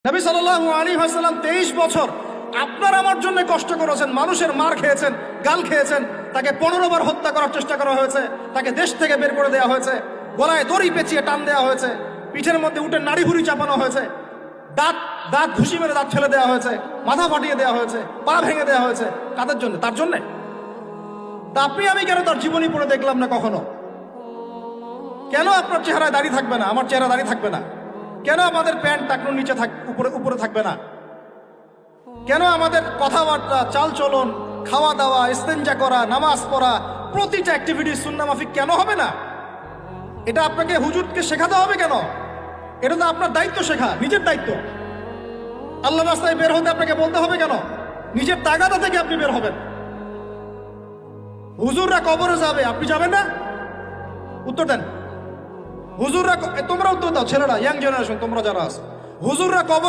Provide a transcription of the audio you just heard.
নবী সাল্লাল্লাহু আলাইহি ওয়াসাল্লাম 23 বছর আপনার আমার জন্য কষ্ট করেছেন, মানুষের মার খেয়েছেন, গাল খেয়েছেন, তাকে 15 বার হত্যা করার চেষ্টা করা হয়েছে, তাকে দেশ থেকে বের করে দেওয়া হয়েছে, গলায় দড়ি পেঁচিয়ে টান দেওয়া হয়েছে, পিঠের মধ্যে উঠে নাড়ি ভুড়ি চাপানো হয়েছে, দাঁত ঘুষি মেরে দাঁত ফেলে দেওয়া হয়েছে, মাথা ফাটিয়ে দেওয়া হয়েছে, পা ভেঙে দেওয়া হয়েছে। কাদের জন্য? তার জন্য। তা আপনি আমি কেন তার জীবনী পড়ে দেখলাম না কখনো? কেন আপনার চেহারায় দাড়ি থাকবে না, আমার চেহারা দাড়ি থাকবে না? কেন আমাদের প্যান্ট টাকনুর নিচে উপরে থাকবে না? কেন আমাদের কথাবার্তা, চালচলন, খাওয়া দাওয়া, ইস্তেঞ্জা করা, নামাজ পড়া, প্রতিটা অ্যাক্টিভিটি সুন্নাহ মাফিক কেন হবে না? এটা আপনাকে হুজুরকে শেখাতে হবে কেন? এটা তো আপনার দায়িত্ব, শেখা নিজের দায়িত্ব। আল্লাহ রাস্তায় বের হতে আপনাকে বলতে হবে কেন? নিজের তাগাদা থেকে আপনি বের হবেন। হুজুররা কবরে যাবে, আপনি যাবেন না? উত্তর দেন। হুজুররা, তোমরা উত্তর দাও, ছেলেরা, ইয়াং জেনারেশন, তোমরা যারা আছো, হুজুররা কবরে